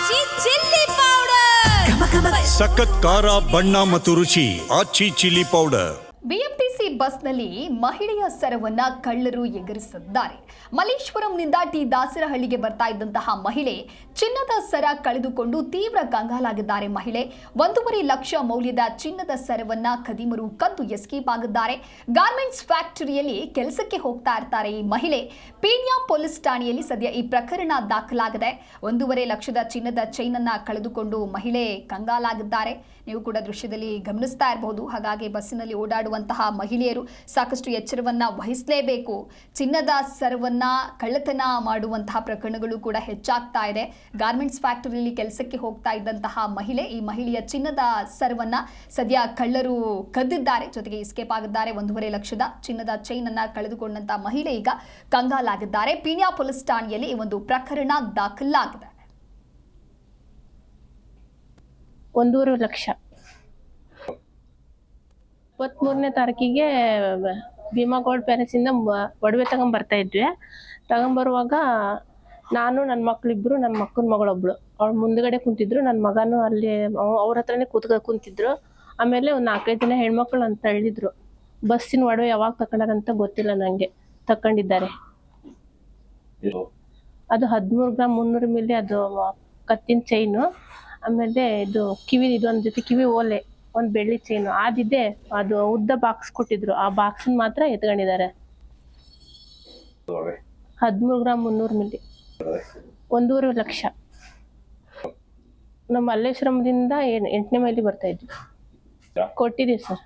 ಆಚಿ chilli powder ಸಖತ್ ಖಾರ ಬಣ್ಣ ಮತ್ತು ರುಚಿ ಆಚಿ ಚಿಲ್ಲಿ ಪೌಡರ್. ಬಿಎಂಟಿಸಿ ಬಸ್ನಲ್ಲಿ ಮಹಿಳೆಯ ಸರವನ್ನ ಕಳ್ಳರು ಎಗರಿಸಿದ್ದಾರೆ. ಮಲ್ಲೇಶ್ವರಂನಿಂದ ಟಿ ದಾಸರಹಳ್ಳಿಗೆ ಬರ್ತಾ ಇದ್ದಂತಹ ಮಹಿಳೆ ಚಿನ್ನದ ಸರ ಕಳೆದುಕೊಂಡು ತೀವ್ರ ಕಂಗಾಲಾಗಿದ್ದಾರೆ. ಮಹಿಳೆ 1.5 ಲಕ್ಷ ಮೌಲ್ಯದ ಚಿನ್ನದ ಸರವನ್ನ ಖದೀಮರು ಕದ್ದು ಎಸ್ಕೇಪ್ ಆಗಿದ್ದಾರೆ. ಗಾರ್ಮೆಂಟ್ಸ್ ಫ್ಯಾಕ್ಟರಿಯಲ್ಲಿ ಕೆಲಸಕ್ಕೆ ಹೋಗ್ತಾ ಇರ್ತಾರೆ ಈ ಮಹಿಳೆ. ಪೀಣ್ಯ ಪೊಲೀಸ್ ಠಾಣೆಯಲ್ಲಿ ಸದ್ಯ ಈ ಪ್ರಕರಣ ದಾಖಲಾಗಿದೆ. 1.5 ಲಕ್ಷದ ಚಿನ್ನದ ಚೈನ್ ಅನ್ನ ಕಳೆದುಕೊಂಡು ಮಹಿಳೆ ಕಂಗಾಲಾಗಿದ್ದಾರೆ. ನೀವು ಕೂಡ ದೃಶ್ಯದಲ್ಲಿ ಗಮನಿಸ್ತಾ ಇರಬಹುದು. ಹಾಗಾಗಿ ಬಸ್ಸಿನಲ್ಲಿ ಓಡಾಡುವಂತಹ ಮಹಿಳೆಯರು ಸಾಕಷ್ಟು ಎಚ್ಚರವನ್ನ ವಹಿಸಲೇಬೇಕು. ಚಿನ್ನದ ಸರವನ್ನ ಕಳ್ಳತನ ಮಾಡುವಂತಹ ಪ್ರಕರಣಗಳು ಕೂಡ ಹೆಚ್ಚಾಗ್ತಾ ಇದೆ. ಗಾರ್ಮೆಂಟ್ಸ್ ಫ್ಯಾಕ್ಟರಿಯಲ್ಲಿ ಕೆಲಸಕ್ಕೆ ಹೋಗ್ತಾ ಇದ್ದಂತಹ ಮಹಿಳೆ, ಈ ಮಹಿಳೆಯ ಚಿನ್ನದ ಸರವನ್ನ ಸದ್ಯ ಕಳ್ಳರು ಕದ್ದಿದ್ದಾರೆ, ಜೊತೆಗೆ ಎಸ್ಕೇಪ್ ಆಗಿದ್ದಾರೆ. 1.5 ಲಕ್ಷದ ಚಿನ್ನದ ಚೈನ್ ಅನ್ನ ಕಳೆದುಕೊಂಡಂತಹ ಮಹಿಳೆ ಈಗ ಕಂಗಾಲಾಗಿದ್ದಾರೆ. ಪೀಣ್ಯ ಪೊಲೀಸ್ ಠಾಣೆಯಲ್ಲಿ ಈ ಒಂದು ಪ್ರಕರಣ ದಾಖಲಾಗಿದೆ. 1.5 ಲಕ್ಷ 23ನೇ ತಾರೀಕಿಗೆ ಭೀಮಾ ಗೋಲ್ಡ್ ಪ್ಯಾಲೇಸಿಂದ ಒಡವೆ ತಗೊಂಬರ್ತಾ ಇದ್ವಿ. ತಗೊಂಬರುವಾಗ ನಾನು ನನ್ನ ಮಕ್ಕಳಿಬ್ರು, ನನ್ನ ಮಕ್ಕನ ಮಗಳೊಬ್ಳು ಅವಳು ಮುಂದ್ಗಡೆ ಕುಂತಿದ್ರು, ನನ್ನ ಮಗನೂ ಅಲ್ಲಿ ಅವ್ರ ಹತ್ರನೇ ಕುಂತಿದ್ರು. ಆಮೇಲೆ ಒಂದು 4-5 ಜನ ಹೆಣ್ಮಕ್ಳು ಅಂತ ತಳ್ಳಿದ್ರು. ಬಸ್ಸಿನ ಒಡವೆ ಯಾವಾಗ ತಕೊಂಡಾರಂತ ಗೊತ್ತಿಲ್ಲ, ನನಗೆ ತಕೊಂಡಿದ್ದಾರೆ. ಅದು 13 ಗ್ರಾಮ್ 300 ಮಿಲಿ ಅದು ಕತ್ತಿನ ಚೈನು. ಆಮೇಲೆ ಇದು ಒಂದು ಜೊತೆ ಕಿವಿ ಓಲೆ, ಒಂದು ಬೆಳ್ಳಿ ಚೈನು ಆದಿದೆ. ಅದು ಉದ್ದ ಬಾಕ್ಸ್ ಕೊಟ್ಟಿದ್ರು, ಆ ಬಾಕ್ಸ್ ಮಾತ್ರ ಎತ್ಕೊಂಡಿದ್ದಾರೆ. 13 ಗ್ರಾಮ್ 300 ಮಿಲಿ 1.5 ಲಕ್ಷ. ನಮ್ಮ ಮಲ್ಲೇಶ್ವರಮದಿಂದ 8ನೇ ಮೈಲಿ ಬರ್ತಾ ಇದ್ವಿ. ಕೊಟ್ಟಿದ್ದೀವಿ ಸರ್.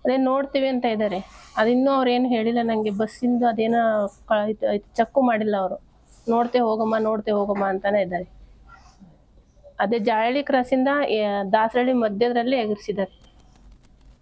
ಅದೇ ನೋಡ್ತೀವಿ ಅಂತ ಇದ್ದಾರೆ. ಅದಿನ್ನೂ ಅವ್ರೇನು ಹೇಳಿಲ್ಲ ನನಗೆ. ಬಸ್ಸಿಂದು ಅದೇನೋ ಚೆಕ್ಕು ಮಾಡಿಲ್ಲ ಅವರು. ನೋಡ್ತೇ ಹೋಗಮ್ಮ ಅಂತಾನೆ ಇದ್ದಾರೆ. ಅದೇ ಜಾಳಹಳ್ಳಿ ಕ್ರಾಸಿಂದ ದಾಸರಳ್ಳಿ ಮಧ್ಯದ್ರಲ್ಲಿ ಎಗರಿಸಿದ್ದಾರೆ.